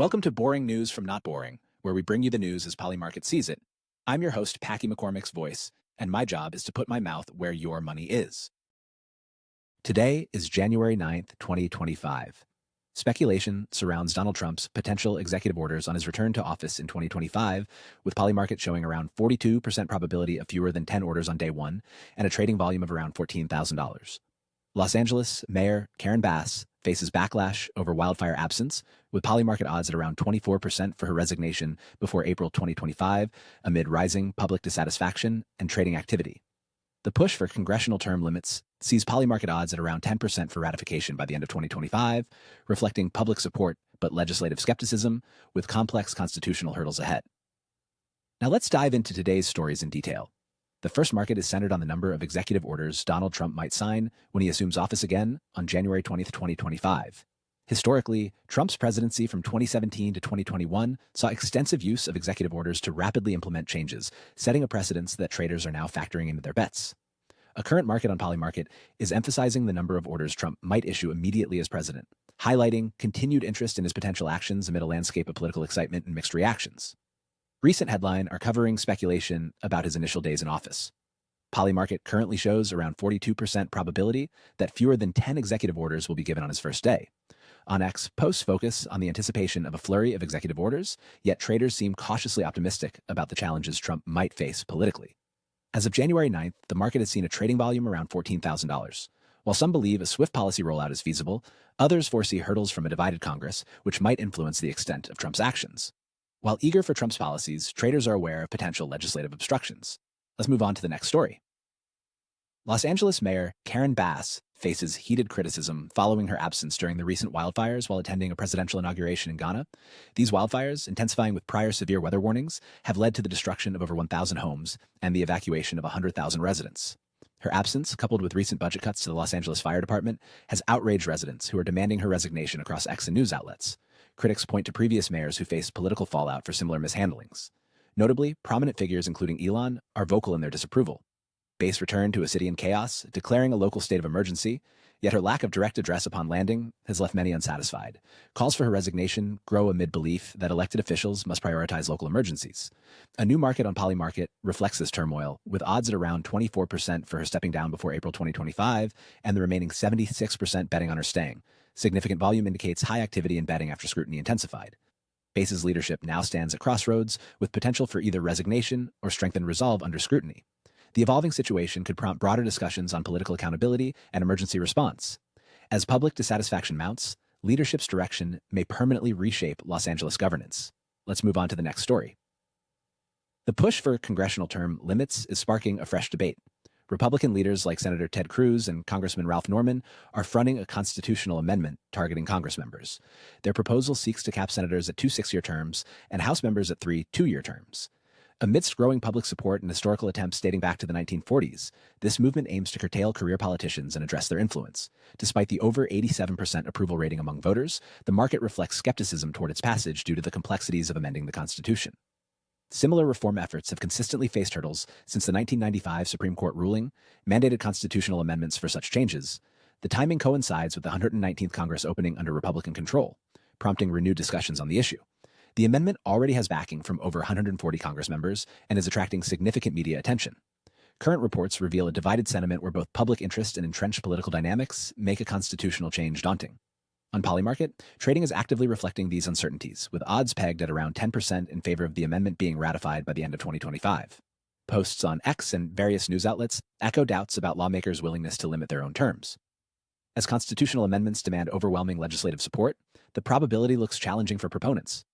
Welcome to Boring News from Not Boring, where we bring you the news as Polymarket sees it. I'm your host, Packy McCormick's voice, and my job is to put my mouth where your money is. Today is January 9th, 2025. Speculation surrounds Donald Trump's potential executive orders on his return to office in 2025, with Polymarket showing around 42% probability of fewer than 10 orders on day one and a trading volume of around $14,000. Los Angeles Mayor Karen Bass faces backlash over wildfire absence, with Polymarket odds at around 24% for her resignation before April 2025, amid rising public dissatisfaction and trading activity. The push for congressional term limits sees Polymarket odds at around 10% for ratification by the end of 2025, reflecting public support but legislative skepticism, with complex constitutional hurdles ahead. Now let's dive into today's stories in detail. The first market is centered on the number of executive orders Donald Trump might sign when he assumes office again on January 20th, 2025. Historically, Trump's presidency from 2017 to 2021 saw extensive use of executive orders to rapidly implement changes, setting a precedent that traders are now factoring into their bets. A current market on Polymarket is emphasizing the number of orders Trump might issue immediately as president, highlighting continued interest in his potential actions amid a landscape of political excitement and mixed reactions. Recent headlines are covering speculation about his initial days in office. Polymarket currently shows around 42% probability that fewer than 10 executive orders will be given on his first day. On X, posts focus on the anticipation of a flurry of executive orders, yet traders seem cautiously optimistic about the challenges Trump might face politically. As of January 9th, the market has seen a trading volume around $14,000. While some believe a swift policy rollout is feasible, others foresee hurdles from a divided Congress, which might influence the extent of Trump's actions. While eager for Trump's policies, traders are aware of potential legislative obstructions. Let's move on to the next story. Los Angeles Mayor Karen Bass faces heated criticism following her absence during the recent wildfires while attending a presidential inauguration in Ghana. These wildfires, intensifying with prior severe weather warnings, have led to the destruction of over 1,000 homes and the evacuation of 100,000 residents. Her absence, coupled with recent budget cuts to the Los Angeles Fire Department, has outraged residents who are demanding her resignation across X and news outlets. Critics point to previous mayors who faced political fallout for similar mishandlings. Notably, prominent figures including Elon are vocal in their disapproval. Bass returned to a city in chaos, declaring a local state of emergency, yet her lack of direct address upon landing has left many unsatisfied. Calls for her resignation grow amid belief that elected officials must prioritize local emergencies. A new market on Polymarket reflects this turmoil, with odds at around 24% for her stepping down before April 2025 and the remaining 76% betting on her staying. Significant volume indicates high activity in betting after scrutiny intensified. Bass's leadership now stands at crossroads, with potential for either resignation or strengthened resolve under scrutiny. The evolving situation could prompt broader discussions on political accountability and emergency response. As public dissatisfaction mounts, leadership's direction may permanently reshape Los Angeles governance. Let's move on to the next story. The push for congressional term limits is sparking a fresh debate. Republican leaders like Senator Ted Cruz and Congressman Ralph Norman are fronting a constitutional amendment targeting Congress members. Their proposal seeks to cap senators at 2 6-year terms and House members at 3 2-year terms. Amidst growing public support and historical attempts dating back to the 1940s, this movement aims to curtail career politicians and address their influence. Despite the over 87% approval rating among voters, the market reflects skepticism toward its passage due to the complexities of amending the Constitution. Similar reform efforts have consistently faced hurdles since the 1995 Supreme Court ruling mandated constitutional amendments for such changes. The timing coincides with the 119th Congress opening under Republican control, prompting renewed discussions on the issue. The amendment already has backing from over 140 Congress members and is attracting significant media attention. Current reports reveal a divided sentiment where both public interest and entrenched political dynamics make a constitutional change daunting. On Polymarket, trading is actively reflecting these uncertainties, with odds pegged at around 10% in favor of the amendment being ratified by the end of 2025. Posts on X and various news outlets echo doubts about lawmakers' willingness to limit their own terms. As constitutional amendments demand overwhelming legislative support, the probability looks challenging for proponents.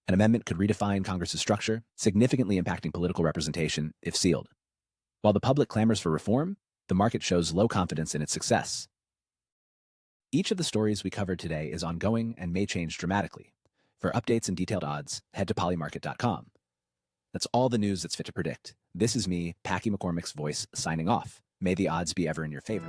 An amendment could redefine Congress's structure, significantly impacting political representation if sealed. While the public clamors for reform, the market shows low confidence in its success. Each of the stories we covered today is ongoing and may change dramatically. For updates and detailed odds, head to polymarket.com. That's all the news that's fit to predict. This is me, Packy McCormick's voice, signing off. May the odds be ever in your favor.